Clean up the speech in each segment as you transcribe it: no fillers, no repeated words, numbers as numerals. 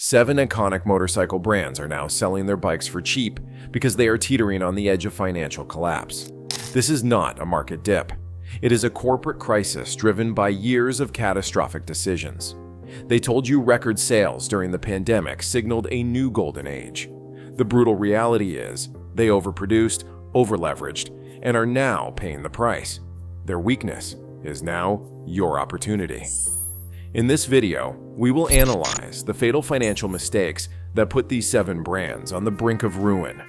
7 iconic motorcycle brands are now selling their bikes for cheap because they are teetering on the edge of financial collapse. This is not a market dip. It is a corporate crisis driven by years of catastrophic decisions. They told you record sales during the pandemic signaled a new golden age. The brutal reality is they overproduced, overleveraged, and are now paying the price. Their weakness is now your opportunity. In this video, we will analyze the fatal financial mistakes that put these 7 brands on the brink of ruin.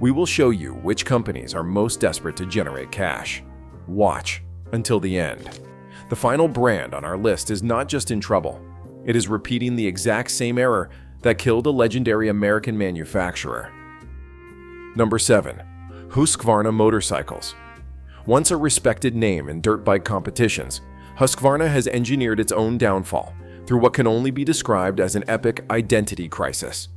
We will show you which companies are most desperate to generate cash. Watch until the end. The final brand on our list is not just in trouble. It is repeating the exact same error that killed a legendary American manufacturer. Number 7. Husqvarna Motorcycles. Once a respected name in dirt bike competitions, Husqvarna has engineered its own downfall through what can only be described as an epic identity crisis.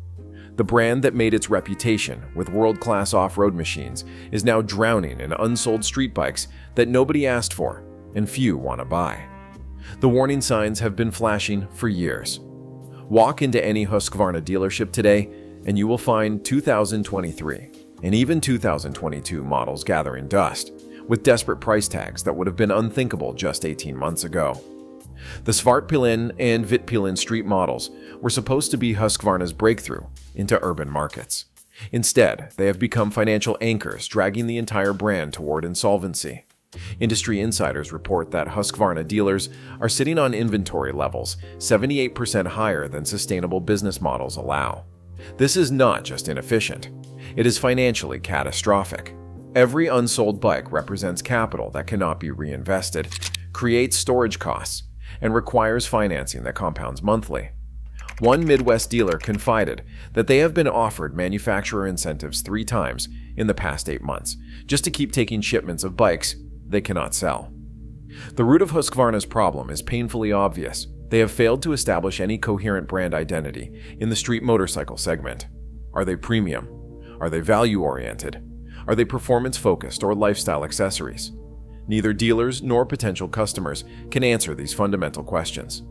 The brand that made its reputation with world-class off-road machines is now drowning in unsold street bikes that nobody asked for and few want to buy. The warning signs have been flashing for years. Walk into any Husqvarna dealership today and you will find 2023 and even 2022 models gathering dust, with desperate price tags that would have been unthinkable just 18 months ago. The Svartpilen and Vitpilen street models were supposed to be Husqvarna's breakthrough into urban markets. Instead, they have become financial anchors, dragging the entire brand toward insolvency. Industry insiders report that Husqvarna dealers are sitting on inventory levels 78% higher than sustainable business models allow. This is not just inefficient, it is financially catastrophic. Every unsold bike represents capital that cannot be reinvested, creates storage costs, and requires financing that compounds monthly. One Midwest dealer confided that they have been offered manufacturer incentives 3 times in the past 8 months, just to keep taking shipments of bikes they cannot sell. The root of Husqvarna's problem is painfully obvious. They have failed to establish any coherent brand identity in the street motorcycle segment. Are they premium? Are they value-oriented? Are they performance-focused or lifestyle accessories? Neither dealers nor potential customers can answer these fundamental questions.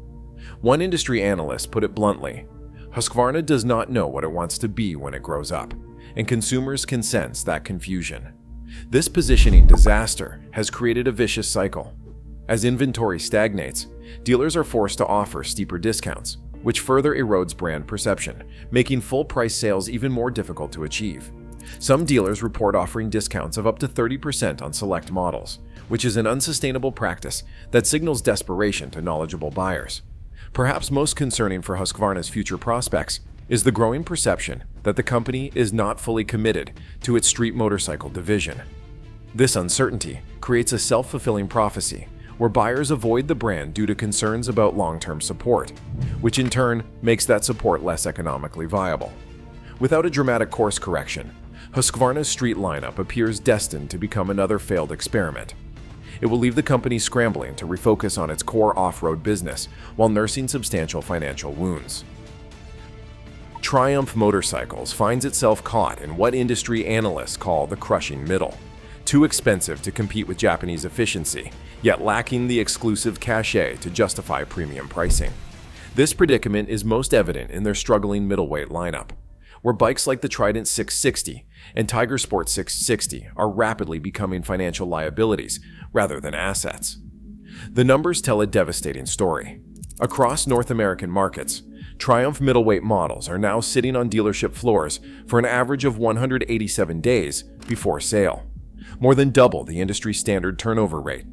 One industry analyst put it bluntly, Husqvarna does not know what it wants to be when it grows up, and consumers can sense that confusion. This positioning disaster has created a vicious cycle. As inventory stagnates, dealers are forced to offer steeper discounts, which further erodes brand perception, making full-price sales even more difficult to achieve. Some dealers report offering discounts of up to 30% on select models, which is an unsustainable practice that signals desperation to knowledgeable buyers. Perhaps most concerning for Husqvarna's future prospects is the growing perception that the company is not fully committed to its street motorcycle division. This uncertainty creates a self-fulfilling prophecy where buyers avoid the brand due to concerns about long-term support, which in turn makes that support less economically viable. Without a dramatic course correction, Husqvarna's street lineup appears destined to become another failed experiment. It will leave the company scrambling to refocus on its core off-road business while nursing substantial financial wounds. Triumph Motorcycles finds itself caught in what industry analysts call the crushing middle. Too expensive to compete with Japanese efficiency, yet lacking the exclusive cachet to justify premium pricing. This predicament is most evident in their struggling middleweight lineup, where bikes like the Trident 660 and Tiger Sport 660 are rapidly becoming financial liabilities rather than assets. The numbers tell a devastating story. Across North American markets, Triumph middleweight models are now sitting on dealership floors for an average of 187 days before sale, more than double the industry standard turnover rate.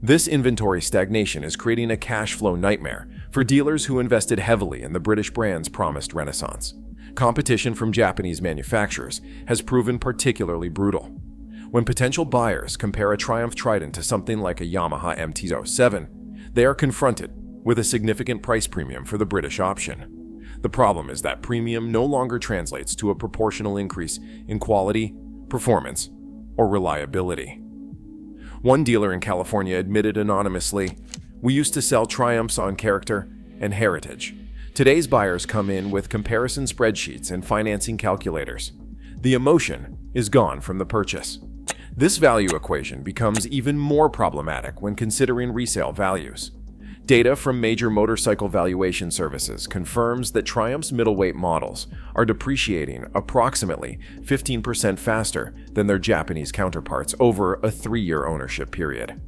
This inventory stagnation is creating a cash flow nightmare for dealers who invested heavily in the British brand's promised renaissance. Competition from Japanese manufacturers has proven particularly brutal. When potential buyers compare a Triumph Trident to something like a Yamaha MT-07, they are confronted with a significant price premium for the British option. The problem is that premium no longer translates to a proportional increase in quality, performance, or reliability. One dealer in California admitted anonymously, "We used to sell Triumphs on character and heritage. Today's buyers come in with comparison spreadsheets and financing calculators. The emotion is gone from the purchase." This value equation becomes even more problematic when considering resale values. Data from major motorcycle valuation services confirms that Triumph's middleweight models are depreciating approximately 15% faster than their Japanese counterparts over a 3-year ownership period.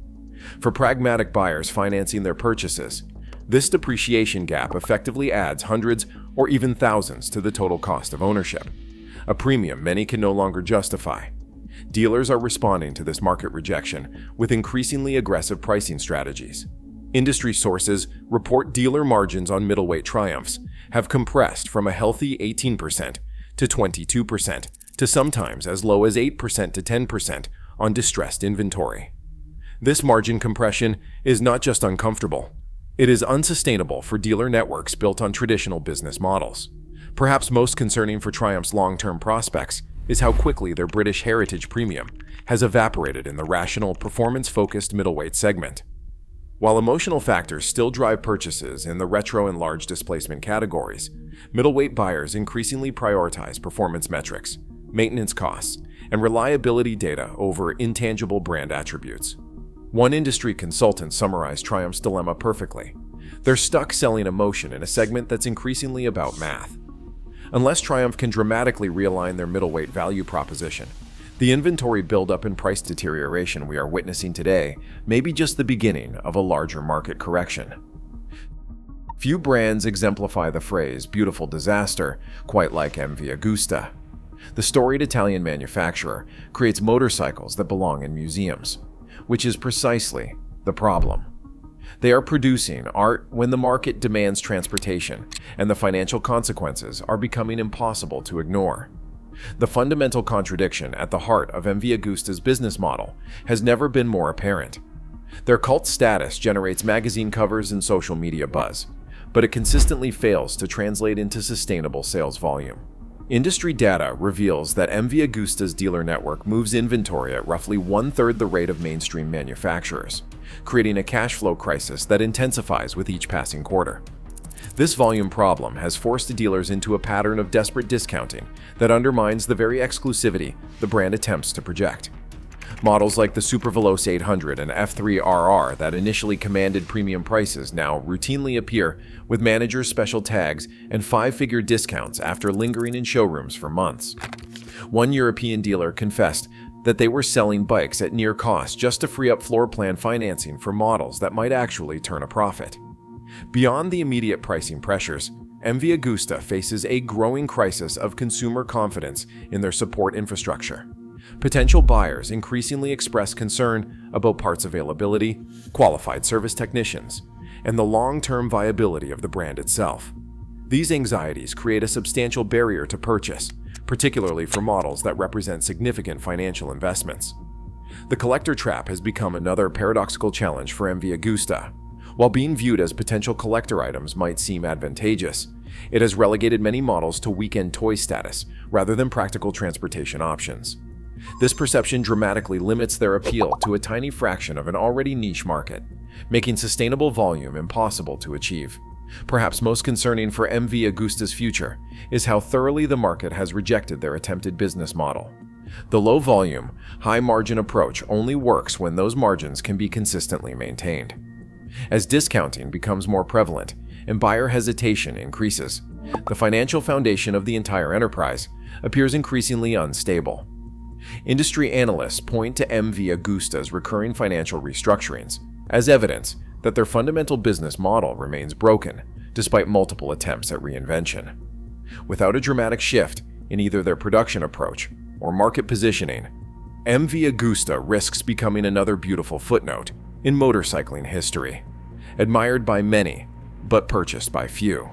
For pragmatic buyers financing their purchases, this depreciation gap effectively adds hundreds or even thousands to the total cost of ownership, a premium many can no longer justify. Dealers are responding to this market rejection with increasingly aggressive pricing strategies. Industry sources report dealer margins on middleweight Triumphs have compressed from a healthy 18% to 22% to sometimes as low as 8% to 10% on distressed inventory. This margin compression is not just uncomfortable, it is unsustainable for dealer networks built on traditional business models. Perhaps most concerning for Triumph's long-term prospects is how quickly their British heritage premium has evaporated in the rational, performance-focused middleweight segment. While emotional factors still drive purchases in the retro and large displacement categories, middleweight buyers increasingly prioritize performance metrics, maintenance costs, and reliability data over intangible brand attributes. One industry consultant summarized Triumph's dilemma perfectly. They're stuck selling emotion in a segment that's increasingly about math. Unless Triumph can dramatically realign their middleweight value proposition, the inventory buildup and price deterioration we are witnessing today may be just the beginning of a larger market correction. Few brands exemplify the phrase beautiful disaster quite like MV Agusta. The storied Italian manufacturer creates motorcycles that belong in museums, which is precisely the problem. They are producing art when the market demands transportation, and the financial consequences are becoming impossible to ignore. The fundamental contradiction at the heart of MV Agusta's business model has never been more apparent. Their cult status generates magazine covers and social media buzz, but it consistently fails to translate into sustainable sales volume. Industry data reveals that MV Agusta's dealer network moves inventory at roughly 1/3 the rate of mainstream manufacturers, creating a cash flow crisis that intensifies with each passing quarter. This volume problem has forced dealers into a pattern of desperate discounting that undermines the very exclusivity the brand attempts to project. Models like the Super Veloce 800 and F3RR that initially commanded premium prices now routinely appear with managers' special tags and 5-figure discounts after lingering in showrooms for months. One European dealer confessed that they were selling bikes at near cost just to free up floor plan financing for models that might actually turn a profit. Beyond the immediate pricing pressures, MV Agusta faces a growing crisis of consumer confidence in their support infrastructure. Potential buyers increasingly express concern about parts availability, qualified service technicians, and the long-term viability of the brand itself. These anxieties create a substantial barrier to purchase, particularly for models that represent significant financial investments. The collector trap has become another paradoxical challenge for MV Agusta. While being viewed as potential collector items might seem advantageous, it has relegated many models to weekend toy status rather than practical transportation options. This perception dramatically limits their appeal to a tiny fraction of an already niche market, making sustainable volume impossible to achieve. Perhaps most concerning for MV Agusta's future is how thoroughly the market has rejected their attempted business model. The low-volume, high-margin approach only works when those margins can be consistently maintained. As discounting becomes more prevalent and buyer hesitation increases, the financial foundation of the entire enterprise appears increasingly unstable. Industry analysts point to MV Agusta's recurring financial restructurings as evidence that their fundamental business model remains broken despite multiple attempts at reinvention. Without a dramatic shift in either their production approach or market positioning, MV Agusta risks becoming another beautiful footnote in motorcycling history, admired by many, but purchased by few.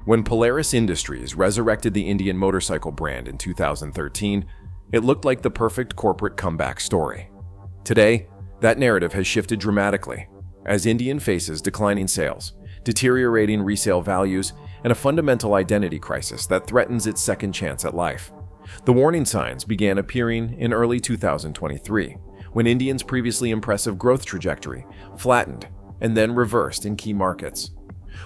When Polaris Industries resurrected the Indian motorcycle brand in 2013, it looked like the perfect corporate comeback story. Today, that narrative has shifted dramatically, as Indian faces declining sales, deteriorating resale values, and a fundamental identity crisis that threatens its second chance at life. The warning signs began appearing in early 2023, when Indian's previously impressive growth trajectory flattened and then reversed in key markets.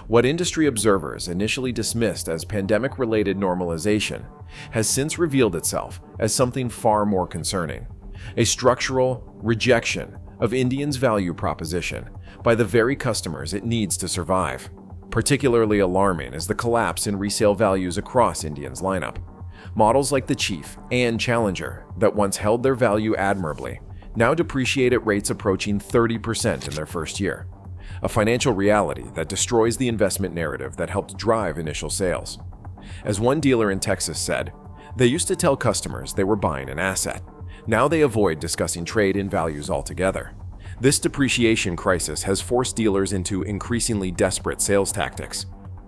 What industry observers initially dismissed as pandemic-related normalization has since revealed itself as something far more concerning: a structural rejection of Indian's value proposition by the very customers it needs to survive. Particularly alarming is the collapse in resale values across Indian's lineup. Models like the Chief and Challenger, that once held their value admirably, now depreciate at rates approaching 30% in their first year. A financial reality that destroys the investment narrative that helped drive initial sales. As one dealer in Texas said, they used to tell customers they were buying an asset. Now they avoid discussing trade-in values altogether. This depreciation crisis has forced dealers into increasingly desperate sales tactics.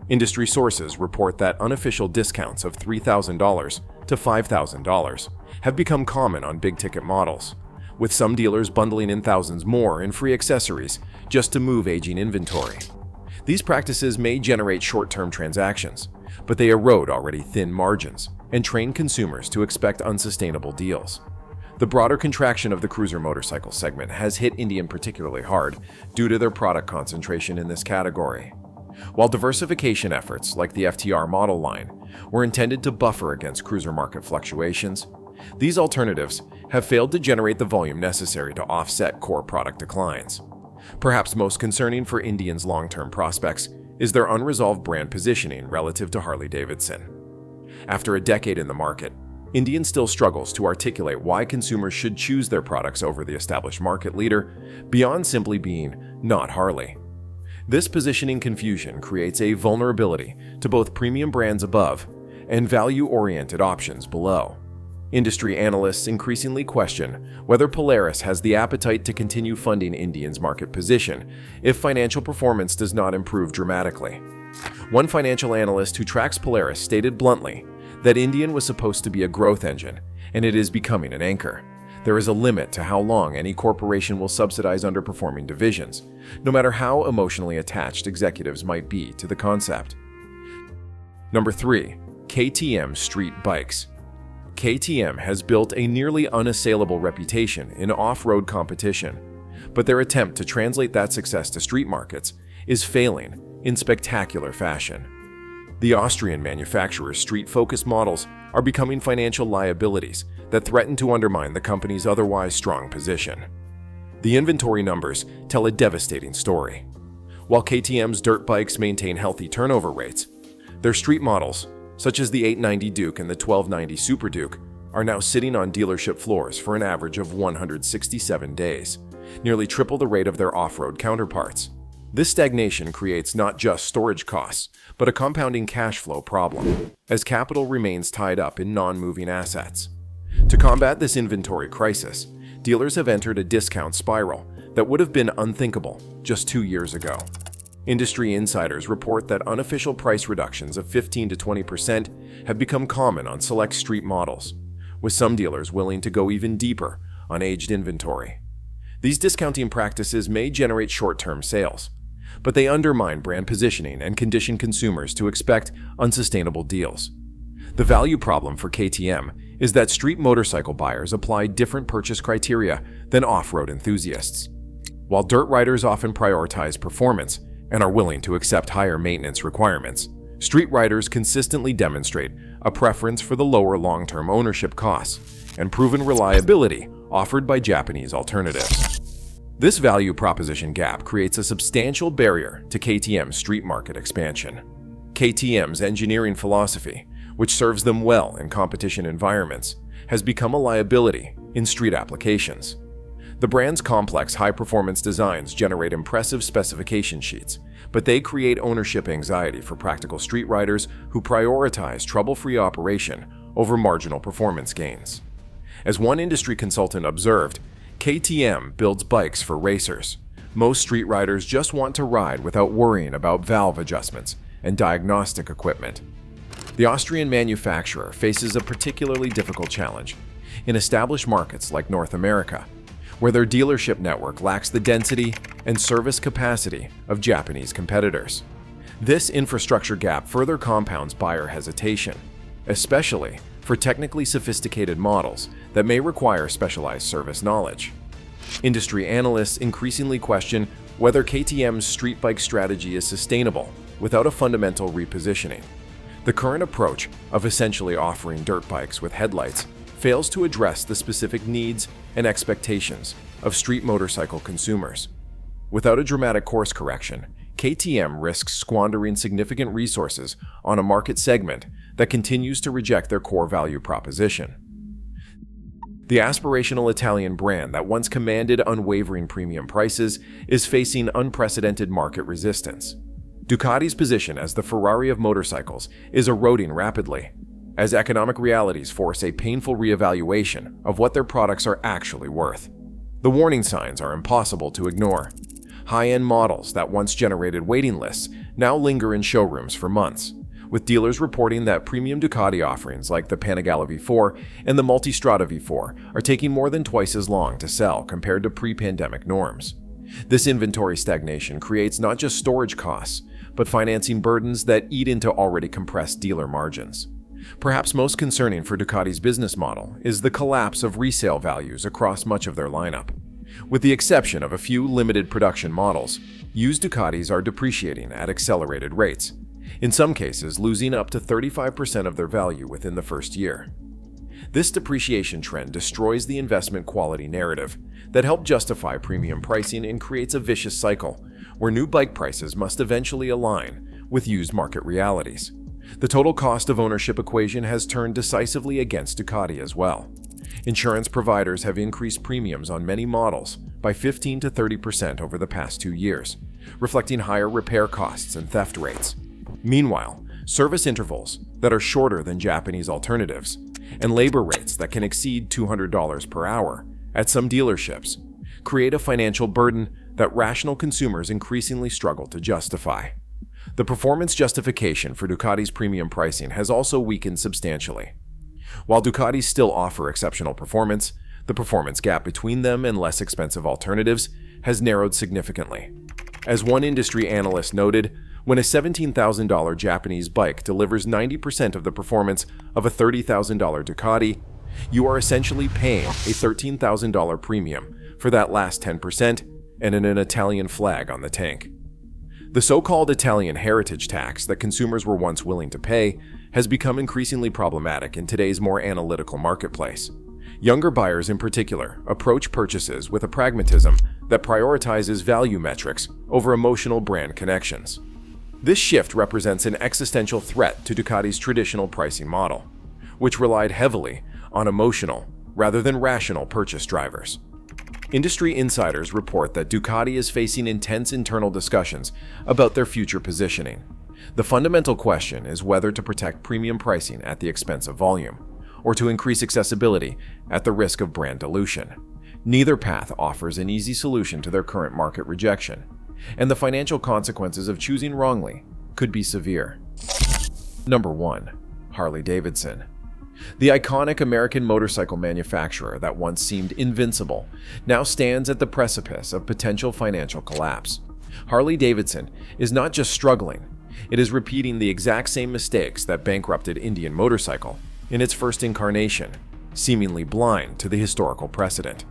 Industry sources report that unofficial discounts of $3,000 to $5,000 have become common on big-ticket models, with some dealers bundling in thousands more in free accessories just to move aging inventory. These practices may generate short-term transactions, but they erode already thin margins and train consumers to expect unsustainable deals. The broader contraction of the cruiser motorcycle segment has hit Indian particularly hard due to their product concentration in this category. While diversification efforts like the FTR model line were intended to buffer against cruiser market fluctuations, these alternatives have failed to generate the volume necessary to offset core product declines. Perhaps most concerning for Indian's long-term prospects is their unresolved brand positioning relative to Harley-Davidson. After a decade in the market, Indian still struggles to articulate why consumers should choose their products over the established market leader beyond simply being not Harley. This positioning confusion creates a vulnerability to both premium brands above and value-oriented options below. Industry analysts increasingly question whether Polaris has the appetite to continue funding Indian's market position if financial performance does not improve dramatically. One financial analyst who tracks Polaris stated bluntly that Indian was supposed to be a growth engine, and it is becoming an anchor. There is a limit to how long any corporation will subsidize underperforming divisions, no matter how emotionally attached executives might be to the concept. Number 3. KTM Street Bikes. KTM has built a nearly unassailable reputation in off-road competition, but their attempt to translate that success to street markets is failing in spectacular fashion. The Austrian manufacturer's street-focused models are becoming financial liabilities that threaten to undermine the company's otherwise strong position. The inventory numbers tell a devastating story. While KTM's dirt bikes maintain healthy turnover rates, their street models, such as the 890 Duke and the 1290 Super Duke, are now sitting on dealership floors for an average of 167 days, nearly triple the rate of their off-road counterparts. This stagnation creates not just storage costs, but a compounding cash flow problem, as capital remains tied up in non-moving assets. To combat this inventory crisis, dealers have entered a discount spiral that would have been unthinkable just 2 years ago. Industry insiders report that unofficial price reductions of 15 to 20% have become common on select street models, with some dealers willing to go even deeper on aged inventory. These discounting practices may generate short-term sales, but they undermine brand positioning and condition consumers to expect unsustainable deals. The value problem for KTM is that street motorcycle buyers apply different purchase criteria than off-road enthusiasts. While dirt riders often prioritize performance and are willing to accept higher maintenance requirements, street riders consistently demonstrate a preference for the lower long-term ownership costs and proven reliability offered by Japanese alternatives. This value proposition gap creates a substantial barrier to KTM's street market expansion. KTM's engineering philosophy, which serves them well in competition environments, has become a liability in street applications. The brand's complex high-performance designs generate impressive specification sheets, but they create ownership anxiety for practical street riders who prioritize trouble-free operation over marginal performance gains. As one industry consultant observed, KTM builds bikes for racers. Most street riders just want to ride without worrying about valve adjustments and diagnostic equipment. The Austrian manufacturer faces a particularly difficult challenge in established markets like North America, where their dealership network lacks the density and service capacity of Japanese competitors. This infrastructure gap further compounds buyer hesitation, especially for technically sophisticated models that may require specialized service knowledge. Industry analysts increasingly question whether KTM's street bike strategy is sustainable without a fundamental repositioning. The current approach of essentially offering dirt bikes with headlights fails to address the specific needs and expectations of street motorcycle consumers. Without a dramatic course correction, KTM risks squandering significant resources on a market segment that continues to reject their core value proposition. The aspirational Italian brand that once commanded unwavering premium prices is facing unprecedented market resistance. Ducati's position as the Ferrari of motorcycles is eroding rapidly, as economic realities force a painful reevaluation of what their products are actually worth. The warning signs are impossible to ignore. High-end models that once generated waiting lists now linger in showrooms for months, with dealers reporting that premium Ducati offerings like the Panigale V4 and the Multistrada V4 are taking more than twice as long to sell compared to pre-pandemic norms. This inventory stagnation creates not just storage costs, but financing burdens that eat into already compressed dealer margins. Perhaps most concerning for Ducati's business model is the collapse of resale values across much of their lineup. With the exception of a few limited production models, used Ducatis are depreciating at accelerated rates, in some cases losing up to 35% of their value within the first year. This depreciation trend destroys the investment quality narrative that helped justify premium pricing and creates a vicious cycle where new bike prices must eventually align with used market realities. The total cost of ownership equation has turned decisively against Ducati as well. Insurance providers have increased premiums on many models by 15 to 30% over the past 2 years, reflecting higher repair costs and theft rates. Meanwhile, service intervals that are shorter than Japanese alternatives and labor rates that can exceed $200 per hour at some dealerships create a financial burden that rational consumers increasingly struggle to justify. The performance justification for Ducati's premium pricing has also weakened substantially. While Ducatis still offer exceptional performance, the performance gap between them and less expensive alternatives has narrowed significantly. As one industry analyst noted, when a $17,000 Japanese bike delivers 90% of the performance of a $30,000 Ducati, you are essentially paying a $13,000 premium for that last 10% and an Italian flag on the tank. The so-called Italian heritage tax that consumers were once willing to pay has become increasingly problematic in today's more analytical marketplace. Younger buyers in particular approach purchases with a pragmatism that prioritizes value metrics over emotional brand connections. This shift represents an existential threat to Ducati's traditional pricing model, which relied heavily on emotional rather than rational purchase drivers. Industry insiders report that Ducati is facing intense internal discussions about their future positioning. The fundamental question is whether to protect premium pricing at the expense of volume, or to increase accessibility at the risk of brand dilution. Neither path offers an easy solution to their current market rejection, and the financial consequences of choosing wrongly could be severe. Number 1. Harley-Davidson. The iconic American motorcycle manufacturer that once seemed invincible now stands at the precipice of potential financial collapse. Harley-Davidson is not just struggling, it is repeating the exact same mistakes that bankrupted Indian Motorcycle in its first incarnation, seemingly blind to the historical precedent.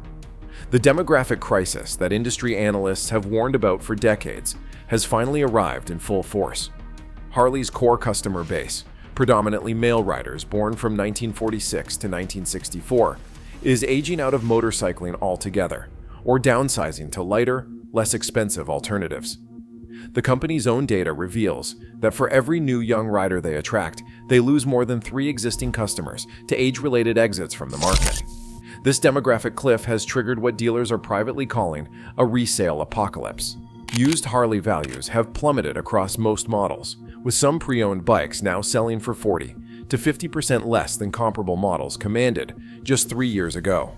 The demographic crisis that industry analysts have warned about for decades has finally arrived in full force. Harley's core customer base, predominantly male riders born from 1946 to 1964, is aging out of motorcycling altogether, or downsizing to lighter, less expensive alternatives. The company's own data reveals that for every new young rider they attract, they lose more than 3 existing customers to age-related exits from the market. This demographic cliff has triggered what dealers are privately calling a resale apocalypse. Used Harley values have plummeted across most models, with some pre-owned bikes now selling for 40 to 50% less than comparable models commanded just 3 years ago.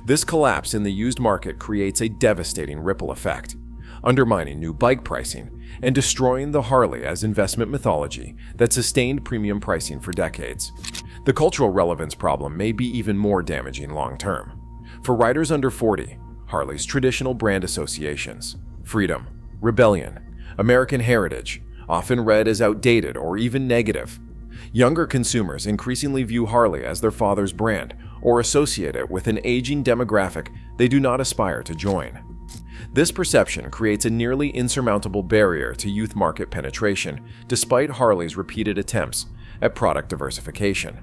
This collapse in the used market creates a devastating ripple effect, undermining new bike pricing and destroying the Harley as investment mythology that sustained premium pricing for decades. The cultural relevance problem may be even more damaging long-term. For riders under 40, Harley's traditional brand associations, freedom, rebellion, American heritage, often read as outdated or even negative. Younger consumers increasingly view Harley as their father's brand or associate it with an aging demographic they do not aspire to join. This perception creates a nearly insurmountable barrier to youth market penetration, despite Harley's repeated attempts at product diversification.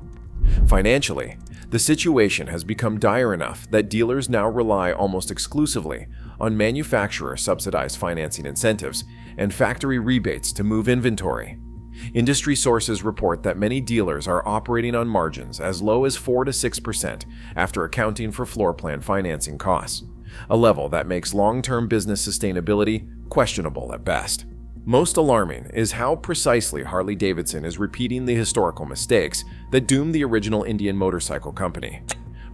Financially, the situation has become dire enough that dealers now rely almost exclusively on manufacturer-subsidized financing incentives and factory rebates to move inventory. Industry sources report that many dealers are operating on margins as low as 4 to 6% after accounting for floor plan financing costs, a level that makes long-term business sustainability questionable at best. Most alarming is how precisely Harley-Davidson is repeating the historical mistakes that doomed the original Indian motorcycle company.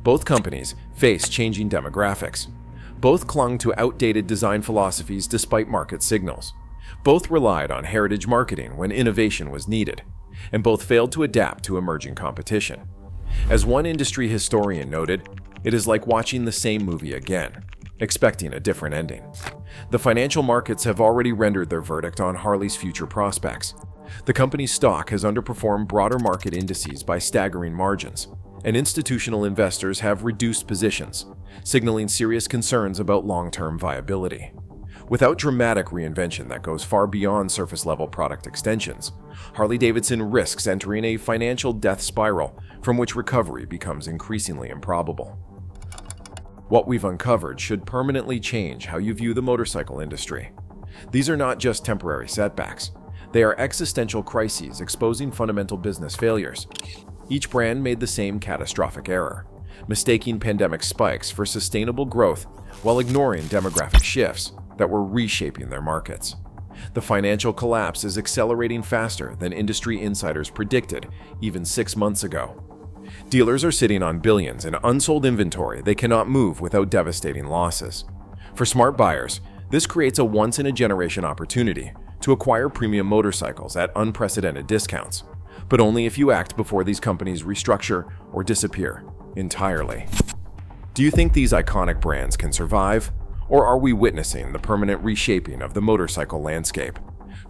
Both companies face changing demographics. Both clung to outdated design philosophies despite market signals. Both relied on heritage marketing when innovation was needed, and both failed to adapt to emerging competition. As one industry historian noted, it is like watching the same movie again, expecting a different ending. The financial markets have already rendered their verdict on Harley's future prospects. The company's stock has underperformed broader market indices by staggering margins, and institutional investors have reduced positions, signaling serious concerns about long-term viability. Without dramatic reinvention that goes far beyond surface-level product extensions, Harley-Davidson risks entering a financial death spiral from which recovery becomes increasingly improbable. What we've uncovered should permanently change how you view the motorcycle industry. These are not just temporary setbacks. They are existential crises exposing fundamental business failures. Each brand made the same catastrophic error, mistaking pandemic spikes for sustainable growth while ignoring demographic shifts that were reshaping their markets. The financial collapse is accelerating faster than industry insiders predicted even 6 months ago. Dealers are sitting on billions in unsold inventory they cannot move without devastating losses. For smart buyers, this creates a once-in-a-generation opportunity to acquire premium motorcycles at unprecedented discounts, but only if you act before these companies restructure or disappear entirely. Do you think these iconic brands can survive? Or are we witnessing the permanent reshaping of the motorcycle landscape?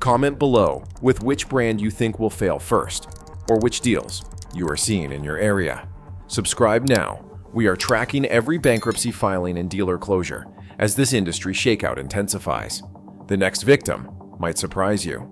Comment below with which brand you think will fail first, or which deals you are seeing in your area. Subscribe now. We are tracking every bankruptcy filing and dealer closure as this industry shakeout intensifies. The next victim might surprise you.